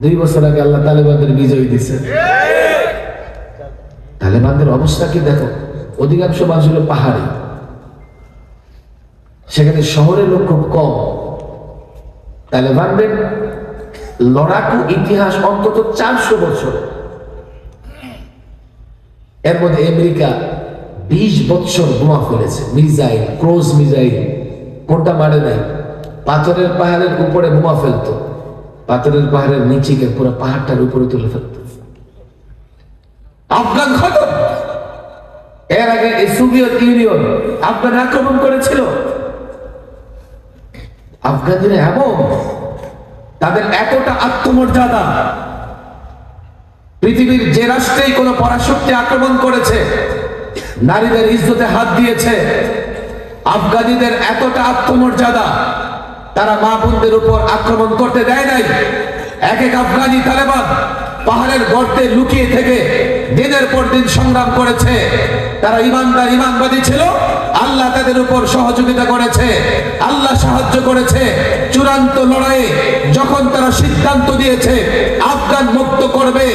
2 বছর আগে আল্লাহ তালেবানদের বিজয় দিচ্ছে। তালেবানদের অবস্থা কি দেখো, অধিকাংশ মানুষ হলো পাহাড়ি, সেখানে শহরের লোক খুব কম। তালেবানদের লড়াকু ইতিহাস অন্তত 400 বছর। এর মধ্যে আমেরিকা 20 বছর বোমা ফেলেছে, মিসাইল, ক্রুজ মিসাইল, কোনটা মারে নাই। পাথরের পাহাড়ের উপরে বোমা ফেলতো, পাথরের পাহাড়ের নিচে গিয়ে পুরো পাহাড়টার উপরে তুলে ফেলতো। আফগান খতম। এর আগে সোভিয়েত ইউনিয়ন আফগান আক্রমণ করেছিল। আফগানদের এমন, তাদের এতটা আত্মমর্যাদা, পৃথিবীর যে রাষ্ট্রেই কোনো পরাশক্তি আক্রমণ করেছে নারীদের ইজ্জতে হাত দিয়েছে, আফগানিদের এতটা আত্মমর্যাদা, তারা মা বোনদের উপর আক্রমণ করতে দেয় নাই। এক এক আফগানি তালেবান পাহাড়ের গর্তে লুকিয়ে থেকে দিনের পর দিন সংগ্রাম করেছে। তারা ইমানদার, ইমানবাদী ছিল। আল্লাহ তাদের উপর সহযোগিতা করেছে, আল্লাহ সাহায্য করেছে। চূড়ান্ত লড়াইয়ে যখন তারা সিদ্ধান্ত দিয়েছে আফগান মুক্ত করবে,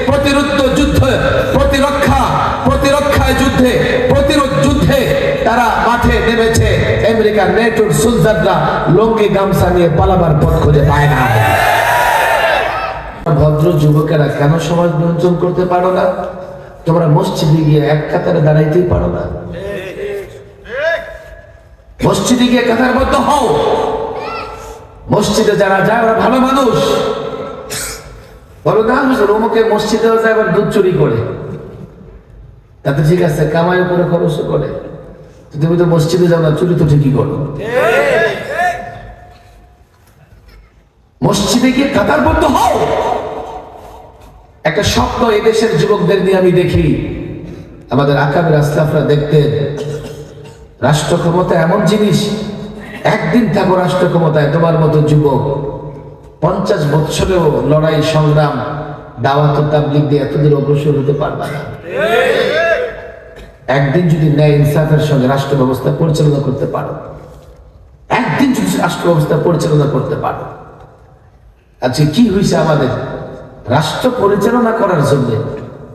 প্রতিরক্ষায় যুদ্ধে, প্রতিরোধ যুদ্ধে তারা মাঠে নেমেছে। আমেরিকার নেটোর সোলজাররা লঙ্গি গামছা নিয়ে পালাবার পথ খুঁজে পায় না। ভদ্র যুবকেরা কেন সমাজ নিয়ন্ত্রণ করতে পারো না? তোমরা মসজিদে গিয়ে এক কাতারে দাঁড়াইতেই পারো না। মসজিদে গিয়ে কাতারবদ্ধ হও। মসজিদে যারা যায় ওরা ভালো মানুষ। বলো না অমুকে মসজিদেও যায় আবার দুধ চুরি করে, তাতে ঠিক আছে, কামাই করে খরচ করে। তুমি তো মসজিদে যাও না, চুরি তো ঠিকই করো। মসজিদে গিয়ে কাতারবদ্ধ হও। একটা স্বপ্ন এদেশের যুবকদের নিয়ে আমি দেখি। আমাদের আকাবের আসলাফরা দেখতেন রাষ্ট্র ক্ষমতা এমন জিনিস, একদিন থাকো রাষ্ট্র ক্ষমতায়, তোমার মতো যুবক 50 বছরেও লড়াই সংগ্রাম দাওয়াত ও তাবলীগ দিয়ে এতদূর অগ্রসর হতে পারবা না। একদিন যদি ন্যায় ইনসাফের সঙ্গে রাষ্ট্র ব্যবস্থা পরিচালনা করতে পারো, একদিন যদি রাষ্ট্র ব্যবস্থা পরিচালনা করতে পারো। আচ্ছা, কি হয়েছে আমাদের? রাষ্ট্র পরিচালনা করার জন্য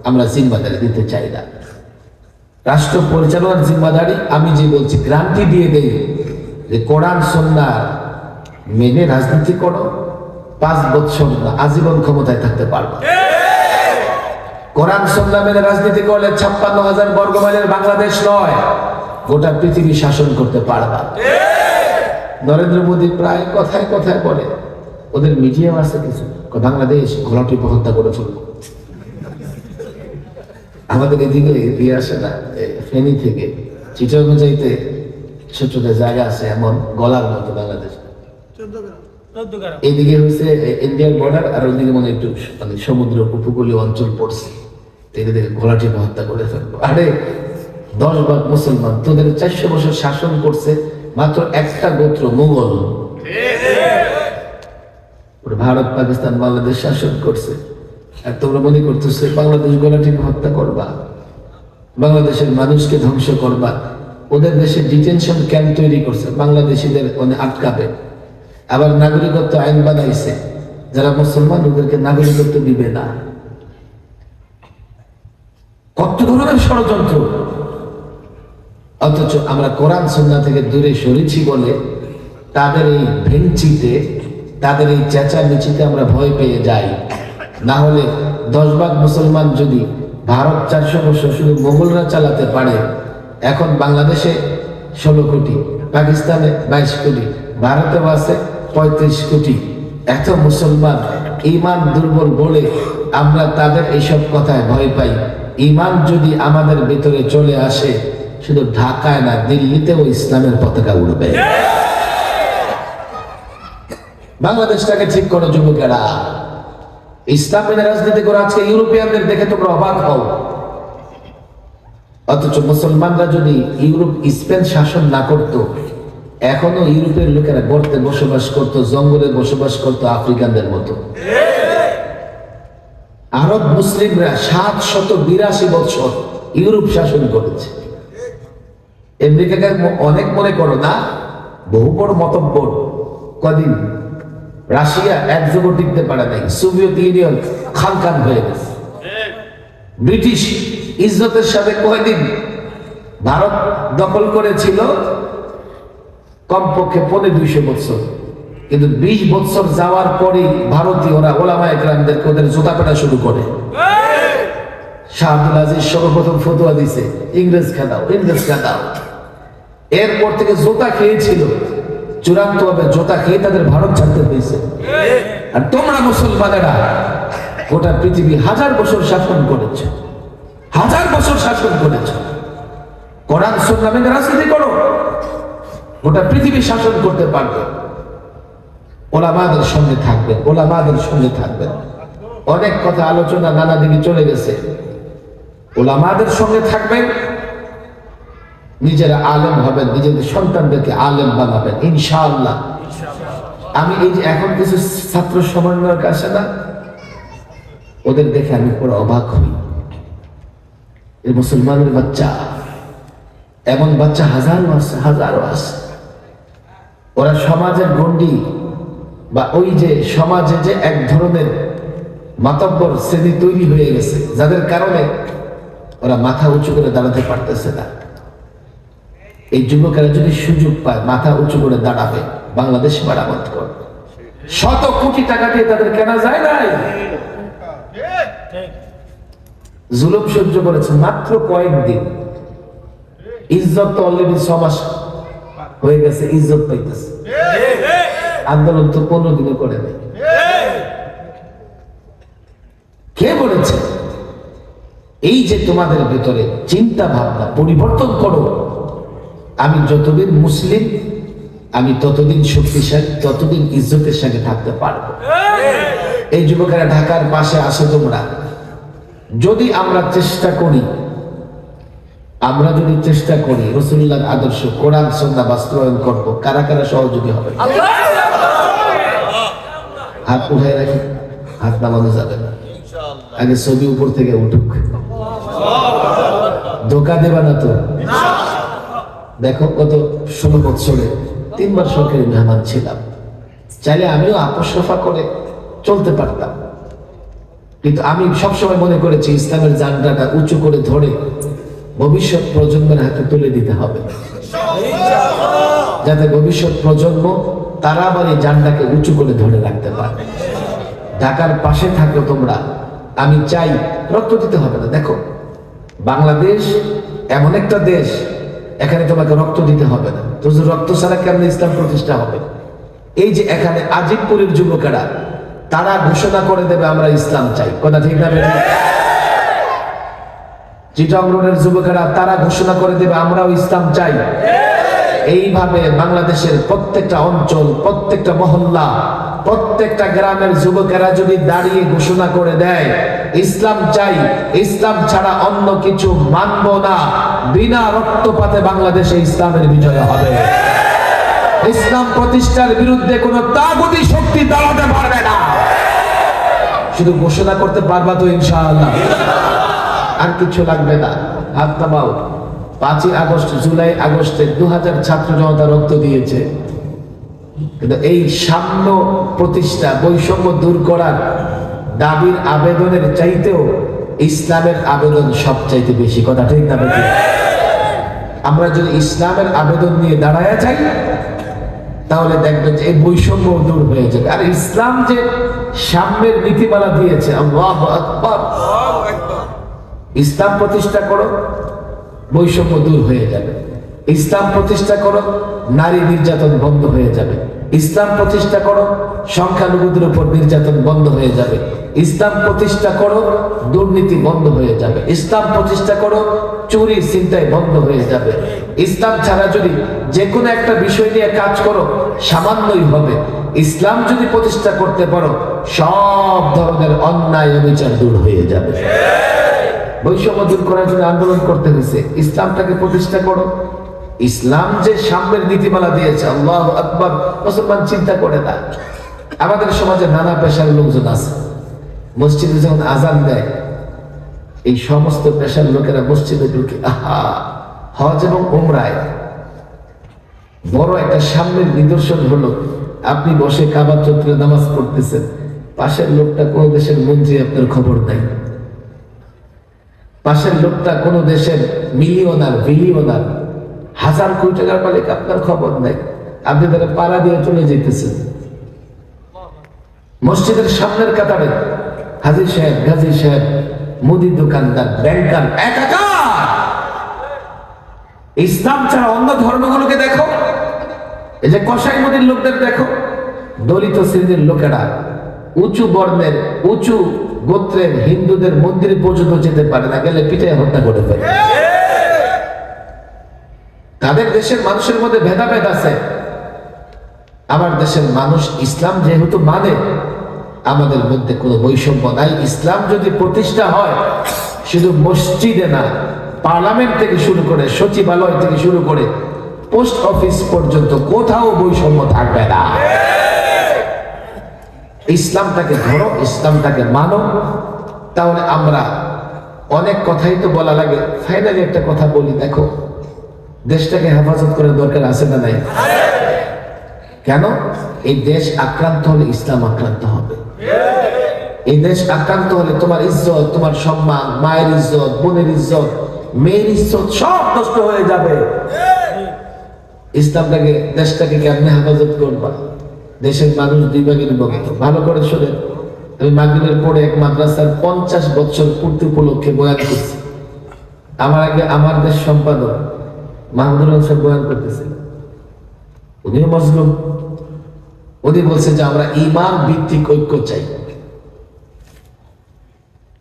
আমরা জিম্মাদারি দিতে চাই না। রাষ্ট্র পরিচালনার জিম্মাদারি আমি যে বলছি, গ্রান্টি দিয়ে দেই যে কোরআন সুন্নাহ মেনে রাজনীতি করো, 5 বছর না আজীবন ক্ষমতায় থাকতে পারবে। কোরআন সুন্নাহ মেনে রাজনীতি করলে 56,000 বর্গমাইলের বাংলাদেশ নয়, গোটা পৃথিবী শাসন করতে পারবা। নরেন্দ্র মোদী প্রায় কথায় কথায় বলে, ওদের মিডিয়াও আছে কিছু, বাংলাদেশ ঘোলাটি হত্যা করে ফেলবো। আমাদের এদিকে দিয়ে আসে না, ফেনী থেকে চিটাগং যাইতে ছোট ছোট জায়গা আছে এমন গলার মতো বাংলাদেশ। এদিকে হচ্ছে ইন্ডিয়ার বর্ডার, আর ওইদিকে মনে একটু মানে সমুদ্র উপকূলীয় অঞ্চল পড়ছে। এদিকে ঘোলাটি হত্যা করে ফেলবো। আরে 10 ভাগ মুসলমান, তোদের 400 বছর শাসন করছে মাত্র একটা গোত্র মুঘল। ভারত, পাকিস্তান, বাংলাদেশ শাসন করছে, আর তোমরা মনে করতেছে বাংলাদেশ গোলাটিকে হত্যা করবা, বাংলাদেশের মানুষকে ধ্বংস করবা। ওদের দেশে ডিটেনশন ক্যাম্প তৈরি করছে, বাংলাদেশিদের আটকাবে। আবার নাগরিকত্ব আইন বানাইছে, যারা মুসলমান ওদেরকে নাগরিকত্ব দিবে না। কত ধরনের ষড়যন্ত্র! অথচ আমরা কোরআন সুন্নাহ থেকে দূরে সরেছি বলে তাদের এই ভেঞ্চিতে, তাদের এই চেঁচামেচিতে আমরা ভয় পেয়ে যাই। না হলে 10 ভাগ মুসলমান যদি ভারত 400 বছর শুধু মোগলরা চালাতে পারে, এখন বাংলাদেশে 16 কোটি, পাকিস্তানে 22 কোটি, ভারতে আছে 35 কোটি। এত মুসলমান ইমান দুর্বল বলে আমরা তাদের এইসব কথায় ভয় পাই। ইমান যদি আমাদের ভিতরে চলে আসে, শুধু ঢাকায় না দিল্লিতেও ইসলামের পতাকা উড়বে। বাংলাদেশটাকে ঠিক করো যুবকেরা, ইসলাম মেনে রাজনীতি করে। আজকে ইউরোপিয়ানদের দেখে তোমরা অবাক হও। অথচ মুসলমানরা যদি ইউরোপ স্পেন শাসন না করত, এখনো ইউরোপের লোকেরা গর্তে বসবাস করত, জঙ্গলে বসবাস করত আফ্রিকানদের মতো। আরব মুসলিমরা 782 বছর ইউরোপ শাসন করেছে। আমেরিকাকে অনেক মনে করো না, বহু বড় মতব্বর। কদিন রাশিয়া এক যুগ টিকতে পারে নাই, সোভিয়েত ইউনিয়ন খান খান হয়ে গেছে। ব্রিটিশ ইজ্জতের সাথে কয়দিন ভারত দখল করেছিল? কমপক্ষে 250 বছর। কিন্তু 20 বছর যাওয়ার পরেই ভারতীয়রা ওলামা একরামদেরকে ওদের জুতা পেটা শুরু করে। শাহ আব্দুল আজিজ সর্বপ্রথম ফতোয়া দিছে, ইংরেজ খেদাও, ইংরেজ খেদাও। এরপর থেকে জোতা খেয়েছিল, চূড়ান্ত ভাবে জোতা খেয়ে তাদের ভারত ছাড়তে হয়েছে। আর তোমরা মুসলমানেরা গোটা পৃথিবী 1000 বছর শাসন করেছ, 1000 বছর শাসন করেছ। কোরআন সুন্নাহ মেনে রাজনীতি করো, গোটা পৃথিবী শাসন করতে পারবে। ওলামাদের সঙ্গে থাকবেন, ওলামাদের সঙ্গে থাকবেন। অনেক কথা আলোচনা নানা দিকে চলে গেছে। ওলামাদের সঙ্গে থাকবেন, নিজেরা আলেম হবেন, নিজেদের সন্তানদেরকে আলেম বানাবেন ইনশাআল্লাহ। আমি এই যে এখন কিছু ছাত্র সমন্বয়ের কাছে না, ওদের দেখে আমি পুরো অবাক হই। এই মুসলমানের বাচ্চা, এমন বাচ্চা হাজারো আছে, হাজারো আছে। ওরা সমাজের গণ্ডি বা ওই যে সমাজে যে এক ধরনের মাতব্বর শ্রেণী তৈরি হয়ে গেছে, যাদের কারণে ওরা মাথা উঁচু করে দাঁড়াতে পারতেছে না। এই যুবকেরা যদি সুযোগ পায় মাথা উঁচু করে দাঁড়াবে, বাংলাদেশ মেরামত করবে। শত কোটি টাকা দিয়ে তাদের কেনা যায় নাই। জুলুম সহ্য করেছে মাত্র কয়েকদিন, ইজ্জত তো অলরেডি 6 মাস হয়ে গেছে, ইজ্জত পাইতেছে। আন্দোলন তো 15 দিনে করে নেই। কে বলেছে? এই যে তোমাদের ভেতরে চিন্তা ভাবনা পরিবর্তন করো। আমি যতদিন মুসলিম, আমি ততদিন শক্তিশালী, ততদিন ইজ্জতের সঙ্গে থাকতে পারবো। এই যুবকেরা ঢাকার পাশে আসে, তোমরা যদি আমরা চেষ্টা করি, আমরা যদি চেষ্টা করি রাসূলুল্লাহর আদর্শ কোরআন সুন্নাহ বাস্তবায়ন করব, কারা কারা সহযোগী হবে? হাত উঠায় রাখি, হাত নামানো যাবে না। আগে ছবি উপর থেকে উঠুক, ধোকা দেবা না তো। দেখো গত 16 বছরে 3 বার সরকারি মেহমান ছিলাম। চাইলে আমিও আপোষ রফা করে চলতে পারতাম, কিন্তু আমি সবসময় মনে করেছি ইসলামের জান্ডাটা উঁচু করে ধরে ভবিষ্যৎ প্রজন্মের হাতে তুলে দিতে হবে, যাতে ভবিষ্যৎ প্রজন্ম তারা আবার এই জান্ডাকে উঁচু করে ধরে রাখতে পারে। ঢাকার পাশে থাকো তোমরা, আমি চাই রক্ত দিতে হবে না। দেখো বাংলাদেশ এমন একটা দেশ, এখানে তোমাকে রক্ত দিতে হবে না। তো রক্ত ছাড়া কেমনে ইসলাম প্রতিষ্ঠা হবে? এই যে এখানে আজিমপুরের যুবকেরা, তারা ঘোষণা করে দেবে আমরা ইসলাম চাই, কথা ঠিক না? চিটাং রোডের যুবকেরা তারা ঘোষণা করে দেবে আমরাও ইসলাম চাই। এইভাবে বাংলাদেশের প্রত্যেকটা অঞ্চল, প্রত্যেকটা মহল্লা, প্রত্যেকটা গ্রামের যুবকেরা যদি দাঁড়িয়ে ঘোষণা করে দেয় ইসলাম চাই, ইসলাম ছাড়া অন্য কিছু মানব না, বিনা রক্তপাতে বাংলাদেশে ইসলামের বিজয় হবে। ইসলাম প্রতিষ্ঠার বিরুদ্ধে কোনো তাগুতি শক্তি দাঁড়াতে পারবে না। শুধু ঘোষণা করতে পারবা তো ইনশাআল্লাহ, আর কিছু লাগবে না। হাত নামাও। 5ই আগস্ট, জুলাই আগস্টে 2000 ছাত্র জনতা রক্ত দিয়েছে, কিন্তু এই সাম্য প্রতিষ্ঠা, বৈষম্য দূর করার দাবির আবেদনের চাইতেও ইসলামের আবেদন সবচাইতে বেশি, কথা ঠিক না? আমরা যদি ইসলামের আবেদন নিয়ে দাঁড়ায় যাই তাহলে দেখবেন যে এই বৈষম্য দূর হয়ে যাবে। আর ইসলাম যে সাম্যের নীতিমালা দিয়েছে, আল্লাহু আকবার, ইসলাম প্রতিষ্ঠা করো, বৈষম্য দূর হয়ে যাবে। ইসলাম প্রতিষ্ঠা করো, নারী নির্যাতন বন্ধ হয়ে যাবে। ইসলাম প্রতিষ্ঠা করো, সংখ্যালঘুদের উপর নির্যাতন বন্ধ হয়ে যাবে। ইসলাম প্রতিষ্ঠা করো, দুর্নীতি বন্ধ হয়ে যাবে। ইসলাম প্রতিষ্ঠা করো, চুরি ছিনতাই বন্ধ হয়ে যাবে। ইসলাম ছাড়া যদি যে কোনো একটা বিষয় নিয়ে কাজ করো সামান্যই হবে। ইসলাম যদি প্রতিষ্ঠা করতে পারো সব ধরনের অন্যায় অবিচার দূর হয়ে যাবে। বৈষম্য দূর করার জন্য আন্দোলন করতে হয়েছে, ইসলামটাকে প্রতিষ্ঠা করো। ইসলাম যে সাম্যের নীতিমালা দিয়েছে, আল্লাহু আকবার, মুসলমান চিন্তা করে না। আমাদের সমাজে নানা পেশার লোকজন আছে, মসজিদে যখন আজান দেয় এই সমস্ত পেশার লোকেরা মসজিদে ঢুকে, আহা, হজ এবং উমরায় বড় একটা সাম্যের নিদর্শন হলো আপনি বসে কাবা চত্বরে নামাজ পড়তেছেন, পাশের লোকটা কোন দেশের মন্ত্রী আপনার খবর নাই, পাশের লোকটা কোন দেশের মিলিয়নার বিলিয়নার হাজার কোটি টাকার মালিক আপনার খবর নাই, আপনি তারা পাড়া দিয়ে চলে যেতেছেন। মসজিদের সামনের কাতারে হাজী সাহেব, গাজী সাহেব, মুদির দোকানদার, ব্যাংকার একাকার। ইসলাম ছাড়া অন্য ধর্মগুলোকে দেখো, এই যে কসাই মুদির লোকদের দেখো, দলিত শ্রেণীর লোকেরা উঁচু বর্ণের উঁচু গোত্রের হিন্দুদের মন্দিরে পর্যন্ত যেতে পারে না, গেলে পিঠে হত্যা করে ফেলে। তাদের দেশের মানুষের মধ্যে ভেদাভেদ আছে, আমার দেশের মানুষ ইসলাম যেহেতু মানে, আমাদের মধ্যে কোনো বৈষম্য নাই। ইসলাম যদি প্রতিষ্ঠা হয় শুধু মসজিদে না, পার্লামেন্ট থেকে শুরু করে সচিবালয় থেকে শুরু করে পোস্ট অফিস পর্যন্ত কোথাও বৈষম্য থাকবে না। ইসলামটাকে ধরো, ইসলামটাকে মানো, তাহলে আমরা অনেক কথাই তো বলা লাগে, ফাইনালি একটা কথা বলি, দেখো দেশটাকে হেফাজত করার দরকার আছে না নাই? কেন? এই দেশ আক্রান্ত হলে ইসলাম আক্রান্ত হবে। এই দেশ আক্রান্ত হলে তোমার ইজ্জত, তোমার সম্মান, মায়ের ইজ্জত, বোনের ইজ্জত, মেয়ের ইজ্জত সব নষ্ট হয়ে যাবে। ইসলামটাকে, দেশটাকে কেমনে হেফাজত করবা? দেশের মানুষ দুই ভাগের বিভক্ত। ভালো করে শোনেন, আমি মাগরিবের পরে এক মাদ্রাসার 50 বছর পূর্তি উপলক্ষে বয়ান করছি। আমার আগে আমার দেশ সম্পাদক মাহমুদুল সাহেব বয়ান করতেছিল, উনিও মজলুম। উনি বলছে যে আমরা ঈমান ভিত্তিক ঐক্য চাই।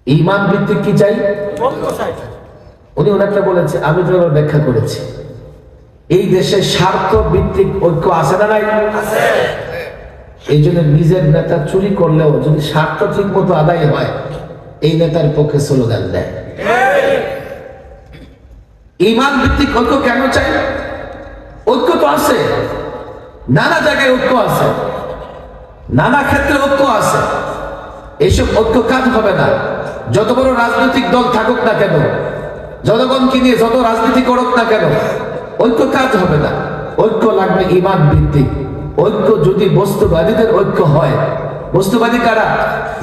ঈমান ভিত্তিক কি চাই? উনি ওনারটা বলেছে, আমি তো ব্যাখ্যা করেছি। এই দেশে স্বার্থ ভিত্তিক ঐক্য আছে না নাই? এই জন্য নিজের নেতা চুরি করলেও যদি স্বার্থ ঠিক মতো আদায় হয়, এই নেতার পক্ষে স্লোগান দেয়। ঈমান ভিত্তিক ঐক্য কেন চাই? ঐক্য তো আছে, নানা জায়গায় ঐক্য আছে, নানা ক্ষেত্রে ঐক্য আছে। এইসব ঐক্য কাজ হবে না যত বড় রাজনৈতিক দল থাকুক না কেন, জনগণকে নিয়ে যত রাজনীতি করুক না কেন, ঐক্য কাজ হবে না। ঐক্য লাগবে ঈমান ভিত্তিক ঐক্য। যদি বস্তুবাদীদের ঐক্য হয়, বস্তুবাদী কারা?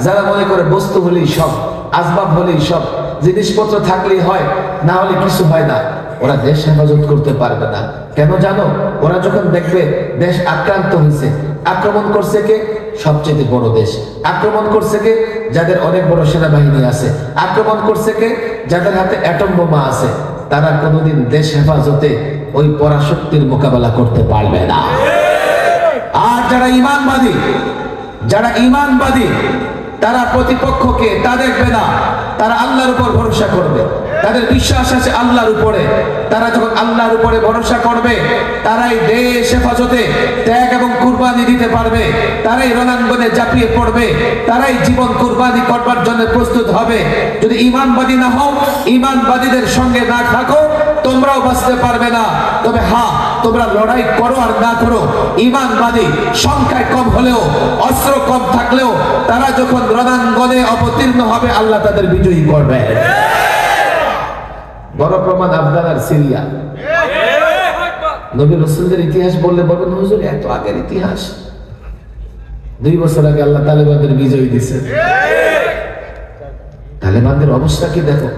যারা মনে করে বস্তু হলেই সব, আসবাব হলেই সব, জিনিসপত্র থাকলেই হয়, না হলে কিছু হয় না, ওরা দেশ হেফাজত করতে পারবে না। কেন জানো? ওরা যখন দেখবে দেশ আক্রান্ত হয়েছে, আক্রমণ করছে কে? সবচেয়ে বড় দেশ। আক্রমণ করছে কে? যাদের অনেক বড় সেনাবাহিনী আছে। আক্রমণ করছে কে? যাদের হাতে অ্যাটম বোমা আছে। তারা কোনোদিন দেশ হেফাজতে ওই পরাশক্তির মোকাবেলা করতে পারবে না। আর যারা ঈমানবাদী, যারা ঈমানবাদী, তারা প্রতিপক্ষকে তা দেখবে না, তারা আল্লাহর উপর ভরসা করবে। তাদের বিশ্বাস আছে আল্লাহর উপরে। তারা যখন আল্লাহর উপরে ভরসা করবে, তারাই দেশ হেফাজতে ত্যাগ এবং কুরবানি দিতে পারবে, তারাই রণাঙ্গনে ঝাঁপিয়ে পড়বে, তারাই জীবন কুরবানি করবার জন্য প্রস্তুত হবে। যদি ঈমানবাদী না হও, ঈমানবাদীদের সঙ্গে না থাকো, তোমরাও বাঁচতে পারবে না। তবে হ্যাঁ, তোমরা লড়াই করো আর না করো, ঈমানবাদী সংখ্যায় কম হলেও, অস্ত্র কম থাকলেও, তারা যখন রণাঙ্গনে অবতীর্ণ হবে, আল্লাহ তাদের বিজয়ী করবে। বড় প্রমাণ আফগান আর সিরিয়া। নবী রাসূলদের ইতিহাস বললে বলবেন, হুজুর এত আগের ইতিহাস। 2 বছর আগে আল্লাহ তালেবানদের বিজয় দিয়েছে। তালেবানদের অবস্থা কি দেখো,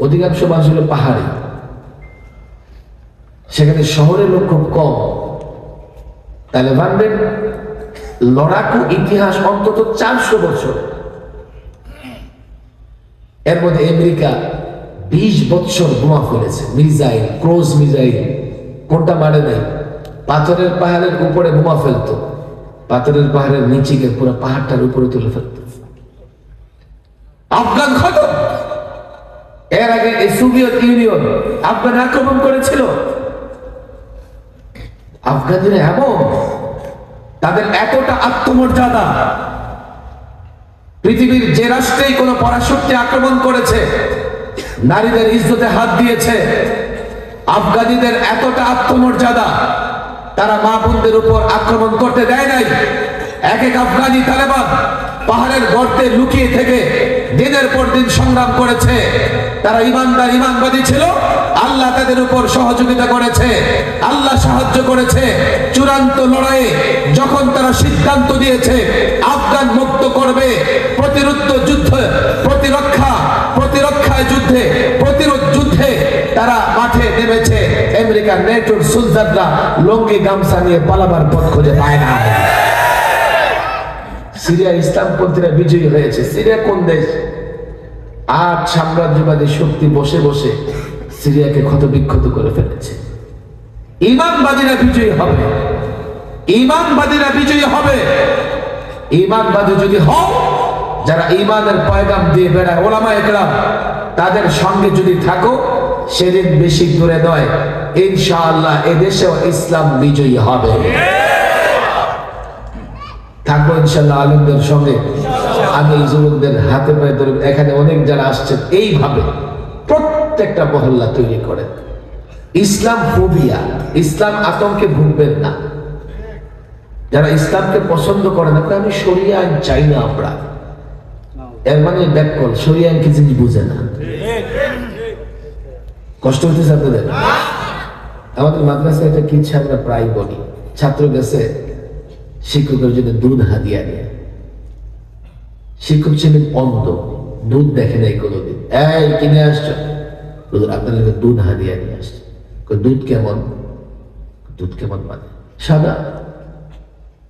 অধিকাংশ মানুষ হলো পাহাড়ি, সেখানে শহরের লোক খুব কম। তালেবানদের লড়াকু ইতিহাস অন্তত 400 বছর। এর মধ্যে আমেরিকা 20 বছর বোমা ফেলেছে, মিসাইল, ক্রুজ মিসাইল, কোনটা মারে নাই। পাথরের পাহাড়ের উপরে বোমা ফেলতো, পাথরের পাহাড়ের নিচে গিয়ে পুরো পাহাড়টার উপরে তুলে ফেলতো। আফগান খতম। এর আগে এই সোভিয়েত ইউনিয়ন আফগান আক্রমণ করেছিল। আফগানিরা এমন, তাদের এতটা আত্মমর্যাদা, পৃথিবীর যে রাষ্ট্রেই কোনো পরাশক্তি আক্রমণ করেছে, নারীদের ইজ্জতে হাত দিয়েছে, আফগানিদের এতটা আত্মমর্যাদা, তারা মা বোনদের উপর আক্রমণ করতে দেয় নাই। এক এক আফগানি তালেবান পাহাড়ের গর্তে লুকিয়ে থেকে দিনের পর দিন সংগ্রাম করেছে, তারা ইমানদার ইমানবাদী ছিল, আল্লাহ তাদের উপর সহযোগিতা করেছে, আল্লাহ সাহায্য করেছে। চূড়ান্ত লড়াইয়ে যখন তারা সিদ্ধান্ত দিয়েছে আফগান মুক্ত করবে, প্রতিরক্ষায় যুদ্ধে, প্রতিরোধ যুদ্ধে তারা মাঠে নেমেছে। আমেরিকার নেটোর সুলতানরা লঙ্গি গামছা নিয়ে পালাবার পথ খুঁজে পায় না। সিরিয়া ইসলামপন্থীরা বিজয়ী হয়েছে। সিরিয়া কোন দেশ? আর সাম্রাজ্যবাদী শক্তি বসে বসে সিরিয়াকে ক্ষতবিক্ষত করে ফেলেছে। ইমানবাদীরা বিজয়ী হবে, ইমানবাদীরা বিজয়ী হবে। ইমানবাদী যদি হও, যারা ইমানের পয়গাম দিয়ে বেড়ায়, ওলামায়ে কেরাম, তাদের সঙ্গে যদি থাকো, সেদিন বেশি দূরে নয়, ইনশাআল্লাহ এদেশেও ইসলাম বিজয়ী হবে। থাকবো ইনশাআল্লাহ আলেমদের সঙ্গে। আমি এই যুবকদের হাতে পায়ে ধরে, এখানে অনেক যারা আসছেন, এইভাবে প্রত্যেকটা মহল্লা তৈরি করেন। ইসলাম ফোবিয়া, ইসলাম আতঙ্কে ভুগবেন না। যারা ইসলামকে পছন্দ করে না, আমি শরিয়া আইন চাই না, আমরা এর মানে ব্যাককল, শরিয়া আইন কি জিনিস বুঝে না। কষ্ট হইতেছে আপনাদের? আমাদের মাদ্রাসায় এটা কি আমরা প্রায় বলি, ছাত্র গেছে শিক্ষকের জন্য দুধ হাদিয়া নিয়ে। শিক্ষক ছিলেন অন্ধ, দুধ দেখে নাই কোনোদিন। এই কিনে আসছো? আপনার দুধ হাদিয়া নিয়ে আসছে। দুধ কেমন? দুধ কেমন মানে সাদা।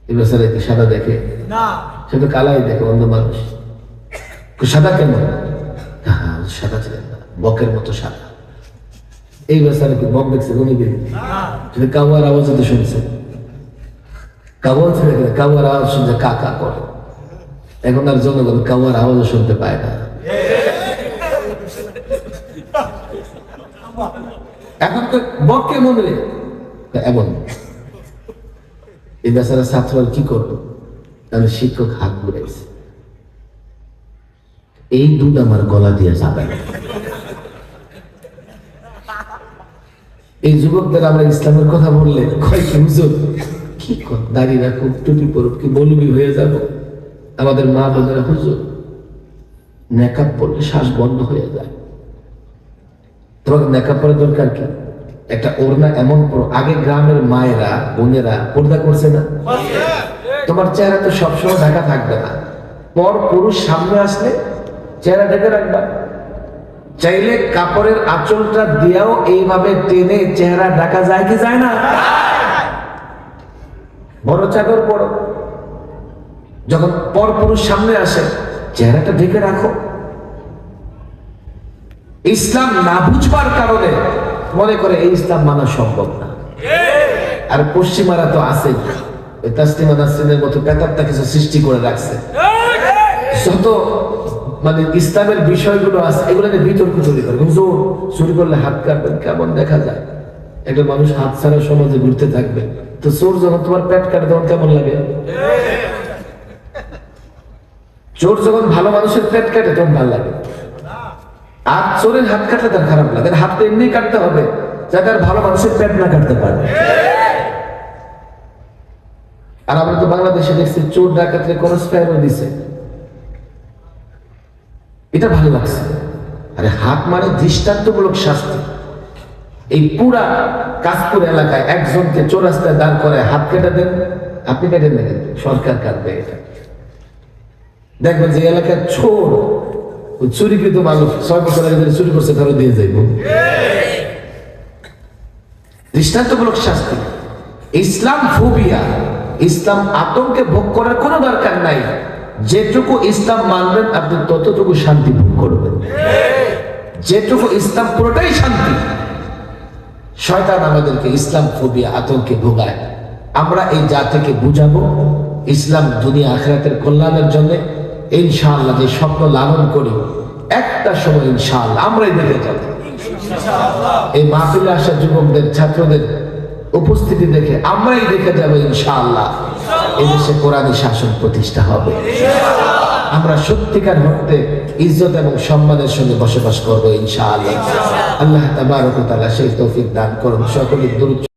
এবার স্যার সাদা দেখে না, সে তো কালাই দেখে, অন্ধ মানুষ। সাদা কেমন? হ্যাঁ, সাদা ছিলেন না, বকের মতো সাদা। এই বেচারা কি বক দেখছে কোনোদিন? যদি কাউয়ার আওয়াজ তো শুনছে, কাউয়া ছেড়ে গেলে কাউয়ার আওয়াজ শুনছে কাকা করে। এখন আর জনগণ কাউয়ার আওয়াজ শুনতে পায় না। এখন তো বক কেমন রে? এমন। এই বেচারা ছাত্র কি করবো? তাহলে শিক্ষক হাত ঘুরাইছে, এই দুধ আমার গলা দিয়ে যাবে না। এই যুবকদের আমরা ইসলামের কথা বললে কয় কি হুজুর, কি দাঁড়িয়ে রাখুক, টুপি পরুক, কি মৌলবি হয়ে যাব? আমাদের মা বোনেরা, হুজুর নেকাব পড়লে শ্বাস বন্ধ হয়ে যায়। তোমাকে নেকাব পড়ার দরকার কি? একটা ওড়না এমন পড়ো। আগে গ্রামের মায়েরা বোনেরা পর্দা করছে না? তোমার চেহারা তো সবসময় ঢাকা থাকবে না, পর পুরুষ সামনে আসলে চেহারা ঢেকে রাখবা। চাইলে কাপড়ের আঁচলটা দিয়েও এইভাবে টেনে চেহারা ঢাকা যায় কি যায় না? বড় চাদর পড়ো, যখন পর পুরুষ সামনে আসে চেহারাটা ঢেকে রাখো। ইসলাম না বুঝবার কারণে মনে করে এই ইসলাম মানা সম্ভব না। আর পশ্চিমারা তো আছে, তাসলিমা নাসরিনের মতো পেতাত্তা কিছু সৃষ্টি করে রাখছে। যত মানে ইসলামের বিষয়গুলো আছে, এগুলো নিয়ে বিতর্ক তৈরি করে। হুজুর চুরি করলে হাত কাটবেন, কেমন দেখা যায়? একটা মানুষ হাত ছাড়া সমাজে ঘুরতে থাকবে, তো চোর যখন তোমার পেট কাটে তখন কেমন লাগে? চোর যখন ভালো মানুষের পেট কাটে তখন ভালো লাগে। আর চোরের হাত কাটলে তার খারাপ লাগে। হাতটা এমনি কাটতে হবে যাতে আর ভালো মানুষের পেট না কাটতে পারে। আর আমরা তো বাংলাদেশে দেখছি চোর ডাকাতরে ক্রস ফায়ারও দিছে, এটা ভালো লাগছে। আরে হাত মানে দৃষ্টান্তমূলক শাস্তি। এই পুরা কাশপুর এলাকায় একজনকে চৌরাস্তায় দাঁড় করে হাত কেটে দেন, আপনি কেটে নেবেন, সরকার কাটবে। এটা দেখবেন যে এলাকার চোর, চুরিকৃত মানুষ 6 বছর আগে চুরি করছে, ফেরত দিয়ে যাইব। দৃষ্টান্তমূলক শাস্তি। ইসলাম ফোবিয়া, ইসলাম আতঙ্কে ভোগ করার কোনো দরকার নাই। যেটুকু ইসলাম মানবেন আপনি ততটুকু শান্তি ভোগ করবেন। যেটুকু ইসলাম পুরোটাই শান্তি। শয়তান আমাদেরকে ইসলাম ফোবিয়া, আতঙ্কে ভোগায়। আমরা এই জাতিকে বুঝাবো ইসলাম দুনিয়া আখিরাতের কল্যাণের জন্য। ইনশাআল্লাহ যে স্বপ্ন লালন করি, একটা সময় ইনশাআল্লাহ আমরাই দেখে যাব। এই মাহফিলে আসা যুবকদের, ছাত্রদের উপস্থিতি দেখে আমরাই দেখে যাবো ইনশাআল্লাহ এদেশে কোরআনী শাসন প্রতিষ্ঠা হবে। আমরা সত্যিকার অর্থে ইজ্জত এবং সম্মানের সঙ্গে বসবাস করবো ইনশাআল্লাহ। আল্লাহ তাবারক ওয়া তাআলা সেই তৌফিক দান করুন। সকলের দুরূদ